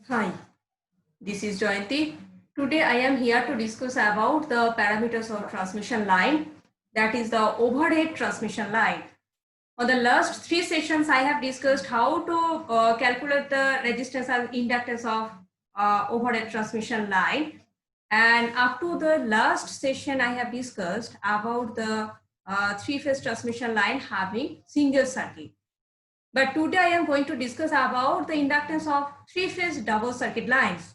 Hi, this is Jayanti. Today I am here to discuss about the parameters of transmission line, that is the overhead transmission line. On the last three sessions I have discussed how to calculate the resistance and inductance of overhead transmission line, and up to the last session I have discussed about the three-phase transmission line having single circuit. But today I am going to discuss about the inductance of three-phase double circuit lines.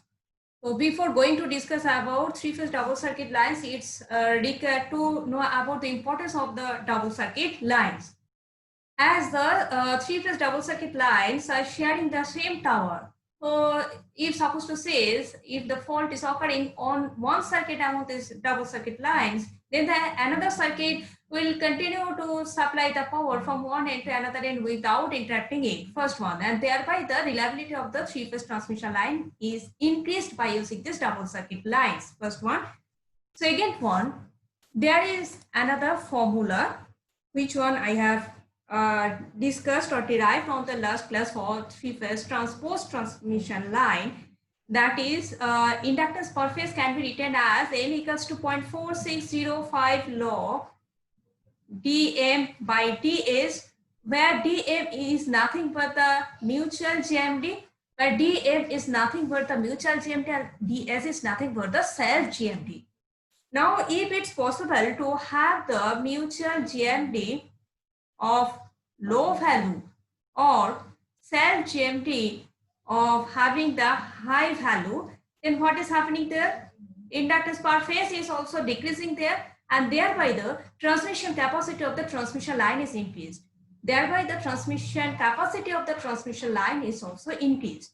So before going to discuss about three-phase double circuit lines, it's required to know about the importance of the double circuit lines. As the three-phase double circuit lines are sharing the same tower. So if supposed to say if the fault is occurring on one circuit among these double circuit lines, then another circuit will continue to supply the power from one end to another end without interrupting it, first one, and thereby the reliability of the three-phase transmission line is increased by using these double circuit lines, first one. Second one, there is another formula which one I have discussed or derived on the last class for three-phase transposed transmission line. That is, inductance per phase can be written as N equals to 0.4605 log dm by ds, where dm is nothing but the mutual GMD, where dm is nothing but the mutual GMD, and ds is nothing but the self GMD. Now, if it's possible to have the mutual GMD of low value or self GMD of having the high value, then what is happening there? Inductance per phase is also decreasing there, and thereby the transmission capacity of the transmission line is increased. Thereby the transmission capacity of the transmission line is also increased.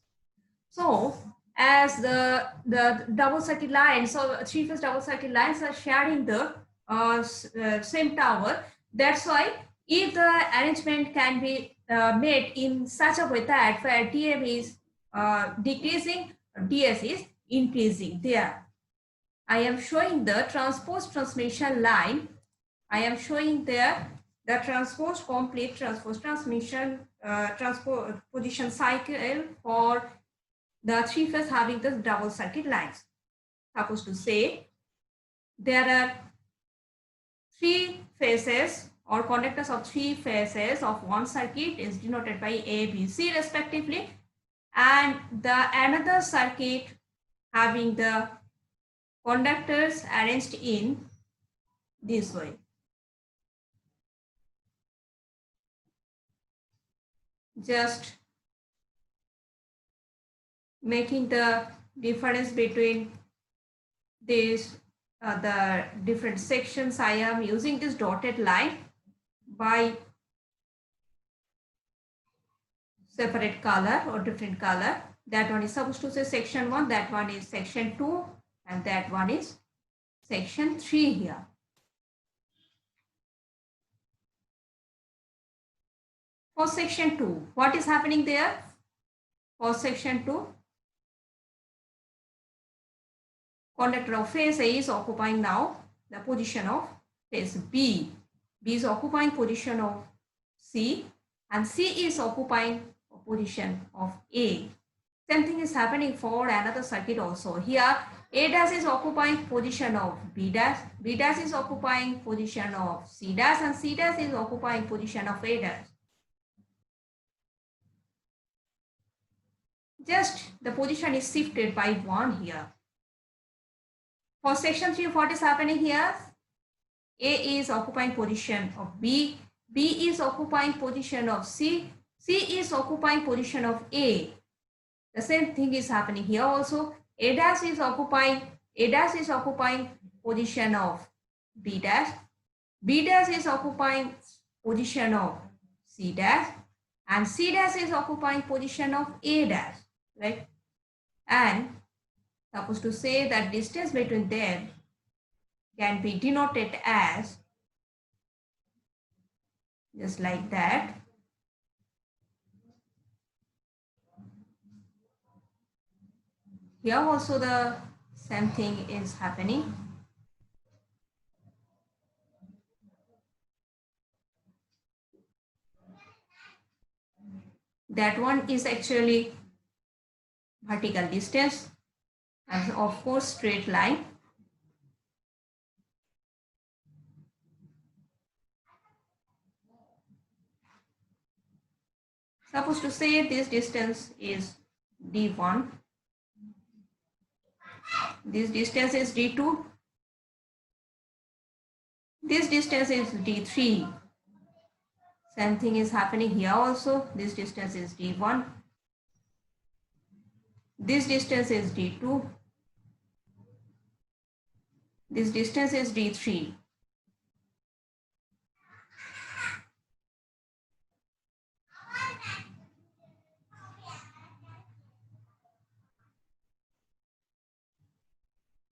So as the double circuit lines, so three-phase double circuit lines are sharing the same tower. That's why if the arrangement can be made in such a way that where dm is decreasing, ds is increasing there. I am showing the transposed transmission line. I am showing there the transposed complete transposed transmission transposition cycle for the three-phase having the double circuit lines. Supposed to say there are three phases or conductors of three phases of one circuit is denoted by A, B, C respectively, and the another circuit having the conductors arranged in this way. Just making the difference between this the different sections. I am using this dotted line by separate color or different color. That one is supposed to say section 1, that one is section 2, and that one is section 3 here. For section 2, what is happening there? For section 2, conductor of phase A is occupying now the position of phase B. B is occupying position of C, and C is occupying position of A. Same thing is happening for another circuit also. Here A dash is occupying position of B dash, B dash is occupying position of C dash, and C dash is occupying position of A dash. Just the position is shifted by 1 here. For section 3, what is happening here? A is occupying position of B, B is occupying position of C, C is occupying position of A. The same thing is happening here also. A dash is occupying position of B dash, B dash is occupying position of C dash, and C dash is occupying position of A dash, right? And supposed to say that distance between them can be denoted as just like that. Here also the same thing is happening. That one is actually vertical distance, and of course straight line. Suppose to say this distance is d1, this distance is d2, this distance is d3. Same thing is happening here also. This distance is d1, this distance is d2, this distance is d3.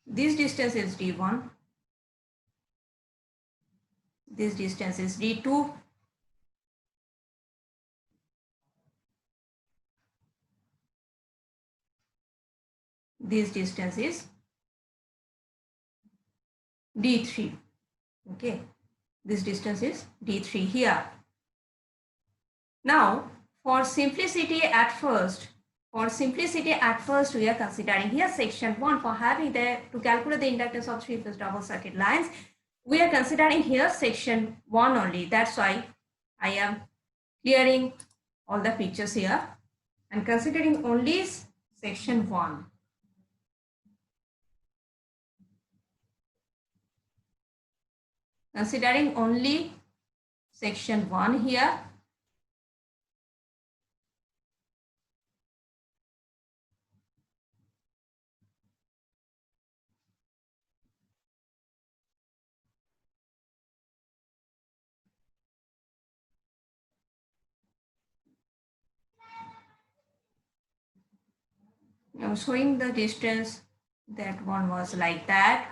This distance is d1, this distance is d2, this distance is d3. Okay, this distance is d3 here. Now for simplicity at first, we are considering here section 1 for having to calculate the inductance of three-phase double circuit lines. We are considering here section 1 only. That's why I am clearing all the pictures here and considering only section 1. Considering only section 1 here. Now showing the distance, that one was like that.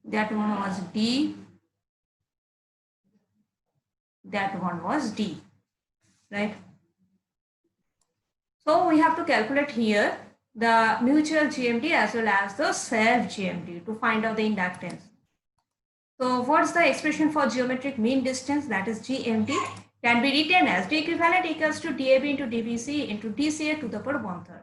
That one was D. That one was D, right? So we have to calculate here the mutual GMD as well as the self GMD to find out the inductance. So what's the expression for geometric mean distance, that is GMD, can be written as D equivalent equals to DAB into DBC into DCA to the power 1/3.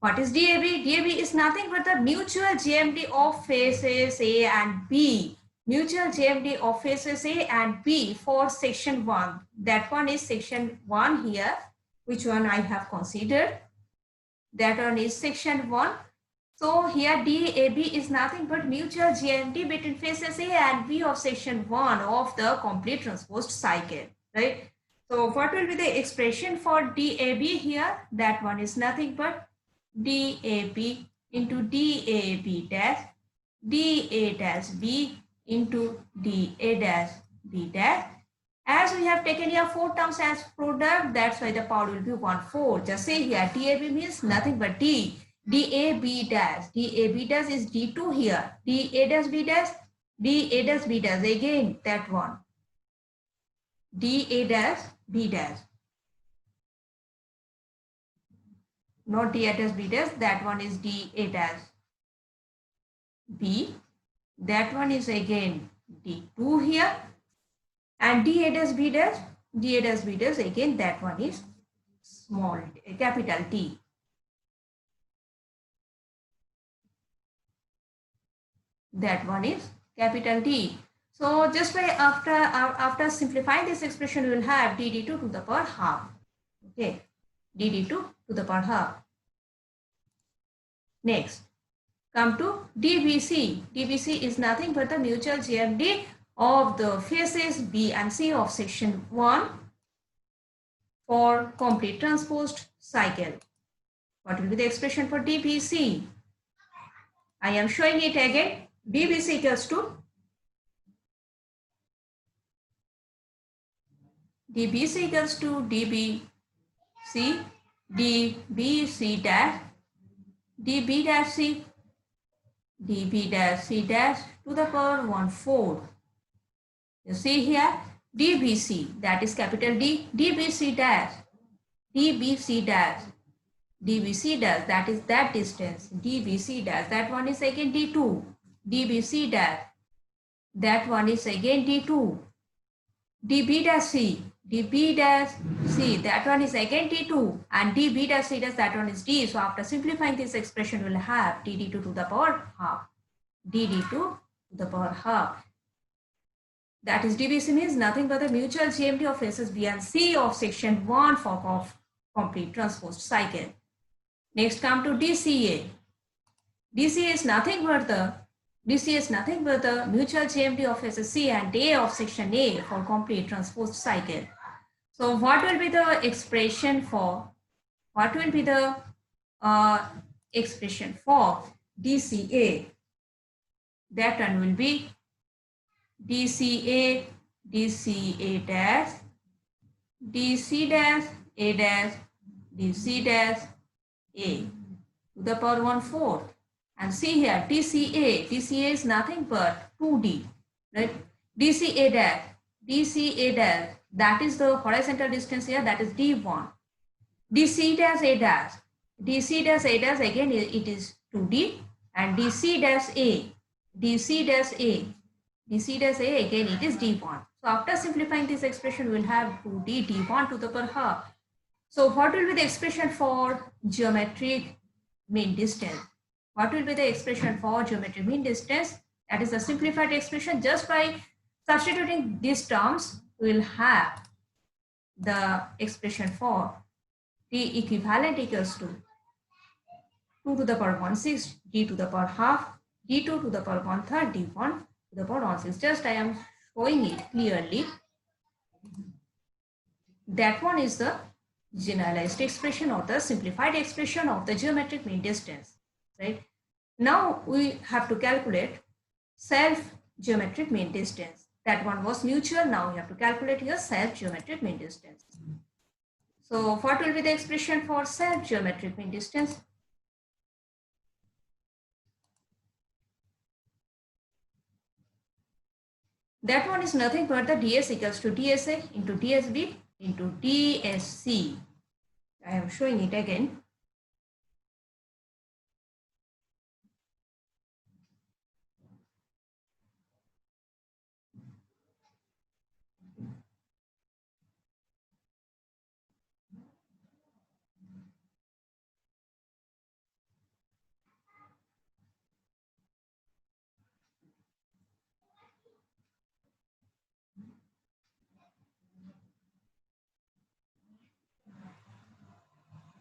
What is DAB? DAB is nothing but the mutual GMD of phases A and B. Mutual GMD of phases A and B for section 1. That one is section 1 here. Which one I have considered? That one is section 1. So here DAB is nothing but mutual GMD between phases A and B of section 1 of the complete transposed cycle, right? So what will be the expression for DAB here? That one is nothing but DAB into DAB dash, DA dash B into DA dash B dash. As we have taken here 4 terms as product, that's why the power will be 1/4. Just say here DAB means nothing but D. DAB dash. DAB dash is D2 here. DA dash B dash. DA dash B dash. Again that one. DA dash B dash. Not DA dash B dash. That one is DA dash B. That one is again D2 here. And DA dash B dash. DA dash B dash. Again that one is small capital T. That one is capital T. So just by after simplifying this expression, we will have dd2 to the power half. Okay, dd2 to the power half. Next, come to DBC. DBC is nothing but the mutual GMD of the phases B and C of section 1 for complete transposed cycle. What will be the expression for DBC? I am showing it again. DBC equals to DBC equals to DBC, DBC dash, DB dash C, DB dash C dash to the power 1/4. You see here, DBC, that is capital D, DBC dash, DBC dash, DBC dash, that is that distance. DBC dash, that one is again D2. DBC dash, that one is again D2. DB dash C, DB dash C, that one is again D2. And DB dash C dash, that one is D. So after simplifying this expression, we'll have DD2 to the power half. DD2 to the power half. That is DBC means nothing but the mutual GMT of phases B and C of section 1 of complete transposed cycle. Next come to DCA. DCA is nothing but the mutual GMT of phases C and A of section A for complete transposed cycle. So what will be the expression for DCA? That one will be DCA dash, DC dash, A dash, DC dash, A to the power 1/4. And see here, DCA is nothing but 2D, right? DCA dash, that is the horizontal distance here, that is D1. DC dash A dash, again it is 2D, and DC dash A, again it is D1. So after simplifying this expression, we'll have 2D D1 to the power half. So what will be the expression for geometric mean distance? What will be the expression for geometric mean distance? That is a simplified expression. Just by substituting these terms, we will have the expression for T equivalent equals to 2 to the power 1/6, D to the power half, D2 to the power 1/3, D1 to the power 1/6. Just I am showing it clearly. That one is the generalized expression or the simplified expression of the geometric mean distance, right? Now we have to calculate self-geometric mean distance. That one was mutual. Now we have to calculate here self-geometric mean distance. So what will be the expression for self-geometric mean distance? That one is nothing but the ds equals to dsa into dsb into dsc. I am showing it again.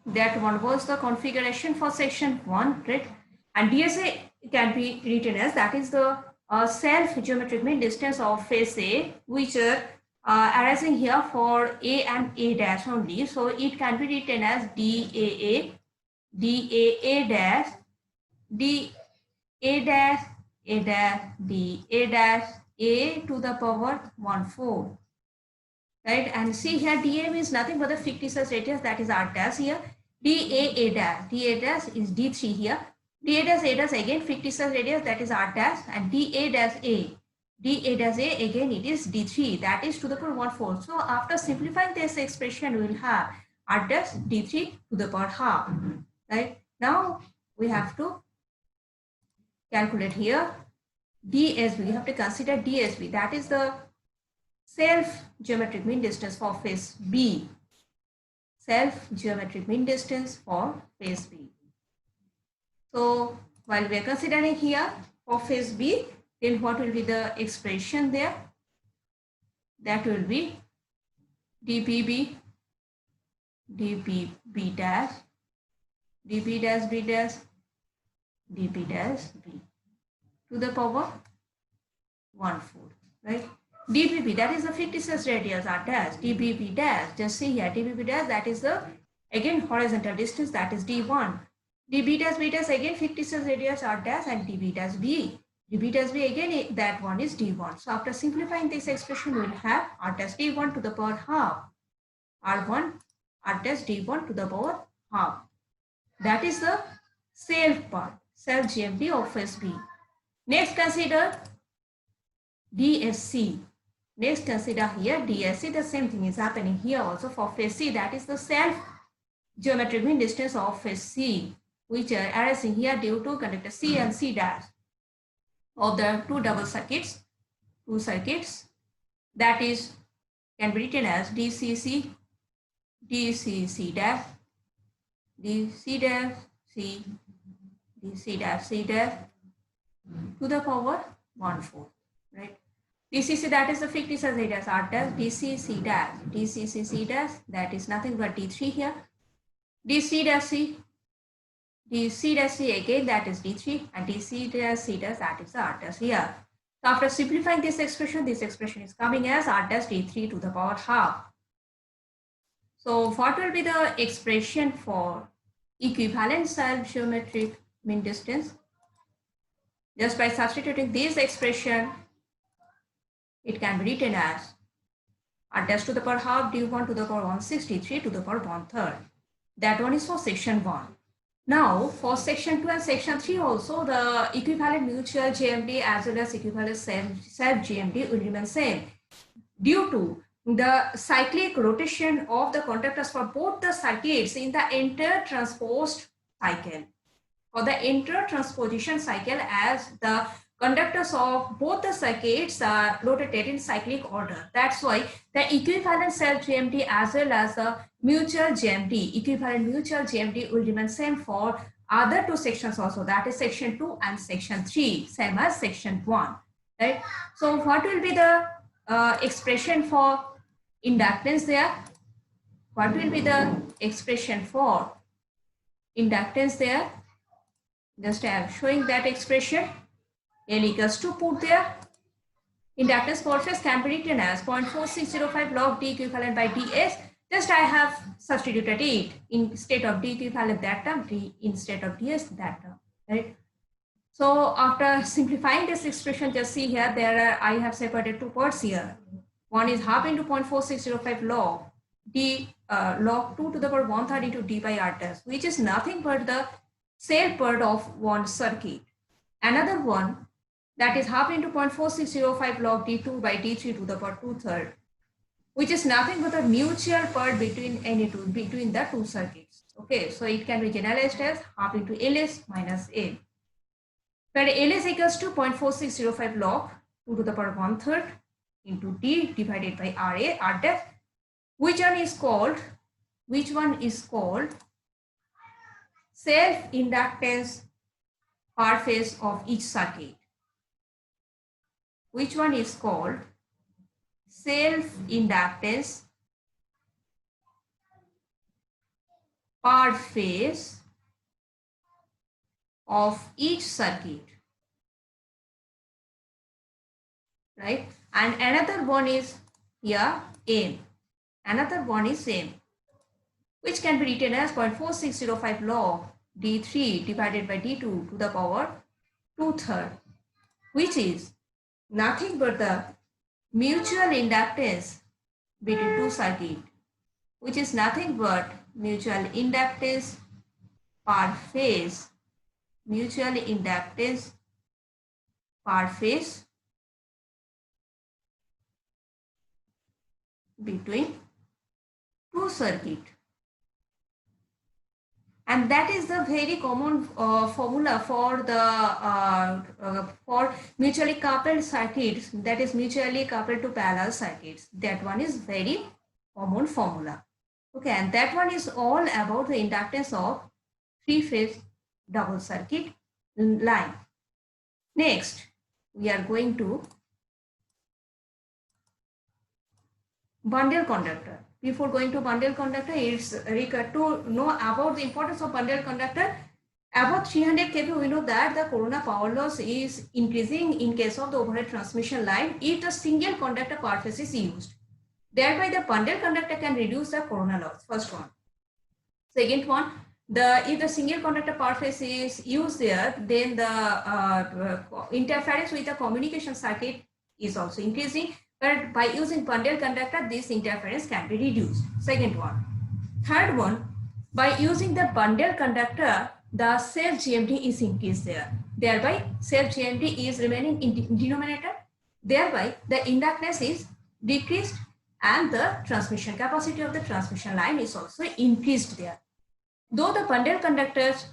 That one was the configuration for section 1, right? And DSA can be written as, that is the self-geometric mean distance of phase A, which are arising here for A and A dash only. So it can be written as DAA dash, DA dash, A dash, DA dash, A to the power 1/4. Right, and see here dA is nothing but the fictitious radius, that is r dash here. DA dash is D3 here. DA dash A dash again fictitious radius, that is r dash, and DA dash A again it is D3, that is to the power 1/4. So after simplifying this expression, we will have r dash D3 to the power half. Right, now we have to calculate here DSB. We have to consider DSB, that is the self-geometric mean distance for phase B. Self-geometric mean distance for phase B. So while we are considering here for phase B, then what will be the expression there? That will be dPB dash, dP dash B dash, dP dash B to the power 1/4, right? dPB, that is the fictitious radius r dash, dPB dash, just see here, dPB dash, that is the again horizontal distance, that is D1. dB dash B dash again fictitious radius r dash, and dB dash B. dB dash B again, that one is D1. So after simplifying this expression, we will have r dash D1 to the power half, r dash D1 to the power half. That is the self part, self GMT of phase B. Next consider DSC. Next consider here DSC, the same thing is happening here also for phase C, that is the self geometric mean distance of phase C, which are arising here due to conductor C and C dash of the two circuits, that is can be written as DCC, DCC dash, DC dash, C, DC dash, C dash to the power 1/4, right? DCC, that is the fictitious as it as R dash, DCC dash, DCC dash, that is nothing but D3 here. DC dash C, DC dash C again, that is D3, and DC dash C dash, that is the R dash here. So after simplifying this expression is coming as R dash D3 to the power half. So what will be the expression for equivalent self-geometric mean distance? Just by substituting this expression, it can be written as R dash to the power half d1 to the power 163 to the power 1/3. That one is for section 1. Now for section 2 and section 3 also, the equivalent mutual GMD as well as equivalent self GMD will remain same due to the cyclic rotation of the conductors for both the circuits in the intertransposed cycle. For the intertransposition cycle, as the conductors of both the circuits are rotated in cyclic order. That's why the equivalent self GMD as well as the mutual GMD, equivalent mutual GMD will remain same for other two sections also, that is section 2 and section 3, same as section 1, right? So what will be the expression for inductance there? What will be the expression for inductance there? Just I am showing that expression. L equals to, put there. Inductance for phase can be written as 0.4605 log D equivalent by ds. Just I have substituted it instead of D equivalent that term, D instead of ds that term, right? So after simplifying this expression, just see here, I have separated two parts here. One is half into 0.4605 log D log 2 to the power 1/3 into D by R dash, which is nothing but the cell part of one circuit. Another one, that is half into 0.4605 log D2 by D3 to the power 2/3, which is nothing but the mutual part between the two circuits. Okay, so it can be generalized as half into Ls minus L, where Ls equals to 0.4605 log 2 to the power 1/3 into D divided by R dash, which one is called self-inductance per phase of each circuit. Which one is called self-inductance per phase of each circuit, right? And another one is here M. Another one is M, which can be written as 0.4605 log D3 divided by D2 to the power 2/3, which is nothing but the mutual inductance between two circuits, which is nothing but mutual inductance per phase, mutual inductance per phase between two circuits. And that is the very common formula for the for mutually coupled circuits, that is mutually coupled to parallel circuits. That one is very common formula. Okay, and that one is all about the inductance of three-phase double circuit line. Next, we are going to bundle conductor. Before going to bundle conductor, it's required to know about the importance of bundle conductor. Above 300 kV, we know that the corona power loss is increasing in case of the overhead transmission line if the single conductor per phase is used. Thereby, the bundle conductor can reduce the corona loss. First one. Second one, if the single conductor per phase is used there, then the interference with the communication circuit is also increasing. But by using bundle conductor, this interference can be reduced. Second one. Third one, by using the bundle conductor, the self GMD is increased there. Thereby, self GMD is remaining in denominator. Thereby, the inductance is decreased and the transmission capacity of the transmission line is also increased there. Though the bundle conductors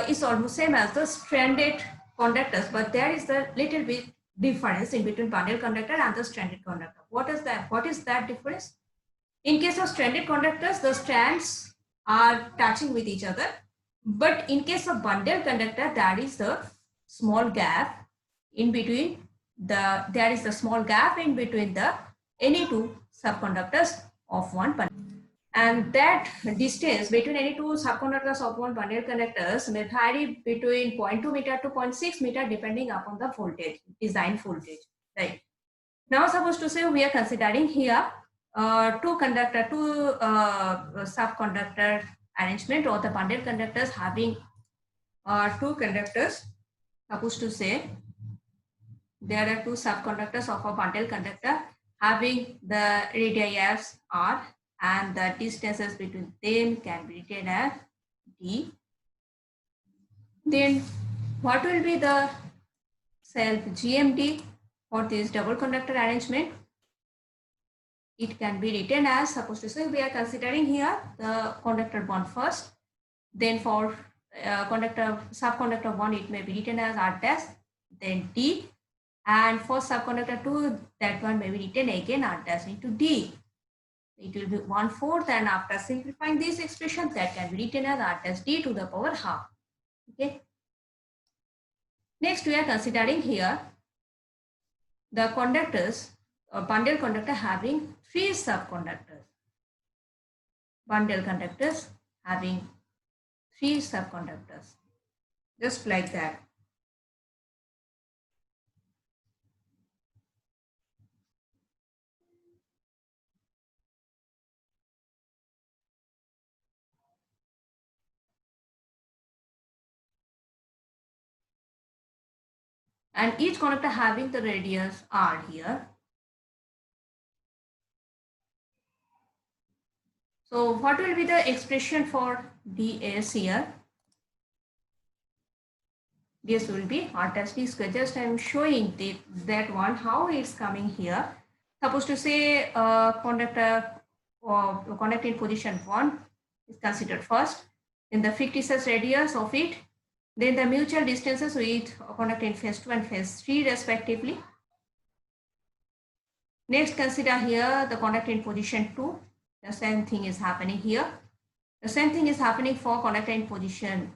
is almost same as the stranded conductors, but there is a little bit difference in between bundle conductor and the stranded conductor. What is that? What is that difference? In case of stranded conductors, the strands are touching with each other. But in case of bundle conductor, there is the small gap in between there is a small gap in between the any two subconductors of one bundle. And that distance between any two subconductors of one bundle conductors may vary between 0.2 meter to 0.6 meter depending upon the voltage, design voltage, right? Now, suppose to say we are considering here two subconductor arrangement or the bundle conductors having two conductors. Suppose to say there are two subconductors of a bundle conductor having the radii as r and the distances between them can be written as d. Then what will be the self GMD for this double conductor arrangement? It can be written as, suppose to say we are considering here the conductor 1 first, then for subconductor 1 it may be written as r dash, then d, and for subconductor 2 that one may be written again r dash into d. It will be 1/4, and after simplifying this expression that can be written as r dash d to the power half. Okay. Next we are considering here the conductors or bundle conductor having 3 subconductors. Bundle conductors having 3 subconductors, just like that. And each conductor having the radius r here. So what will be the expression for ds here? This will be r dash d square. Just I am showing that one how it's coming here. Suppose to say conductor or conductor in position 1 is considered first, then the fictitious radius of it, then the mutual distances with conductor in phase 2 and phase 3 respectively. Next, consider here the conductor in position 2. The same thing is happening here. The same thing is happening for conductor in position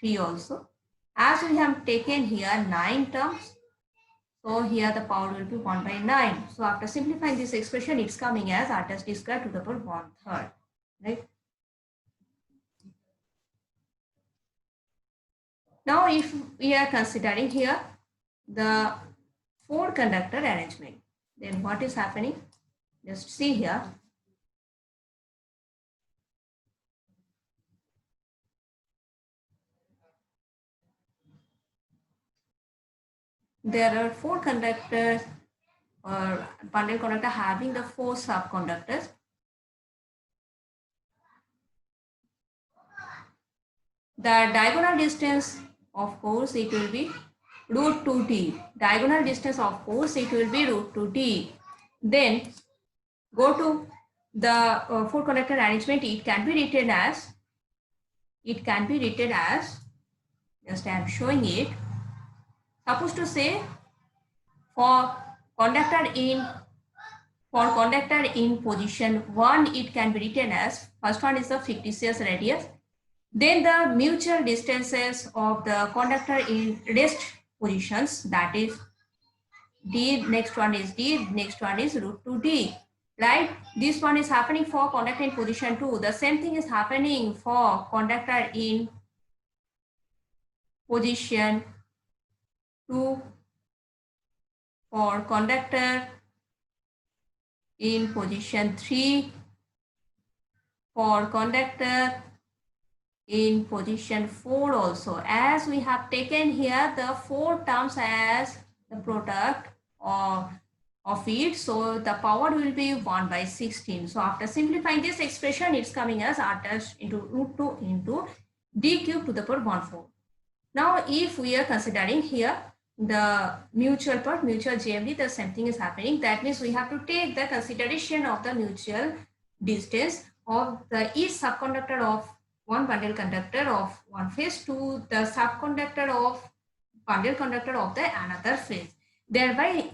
3 also. As we have taken here 9 terms, so here the power will be 1 by 9. So after simplifying this expression, it's coming as r dash d square to the power 1/3, right? Now, if we are considering here the 4 conductor arrangement, then what is happening? Just see here. There are 4 conductors or bundle conductor having the 4 subconductors. The diagonal distance, of course, it will be root 2d. Diagonal distance, of course, it will be root 2d. Then go to the 4 conductor arrangement. It can be written as, just I am showing it. Suppose to say for conductor in position 1, it can be written as, first one is the fictitious radius, then the mutual distances of the conductor in rest positions, that is d, next one is d, next one is root 2d, right? This one is happening for conductor in position 2. The same thing is happening for conductor in position 2, for conductor in position 3, for conductor in position 4 also, as we have taken here the 4 terms as the product of it, so the power will be 1 by 16. So after simplifying this expression, it's coming as r dash into root 2 into d cube to the power 1/4. Now, if we are considering here the mutual part, mutual GMD, the same thing is happening. That means we have to take the consideration of the mutual distance of the each subconductor of one bundle conductor of one phase to the subconductor of bundle conductor of the another phase. Thereby,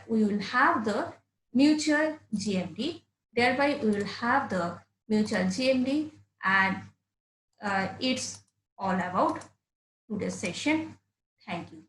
we will have the mutual GMD. Thereby, we will have the mutual GMD, and it's all about today's session. Thank you.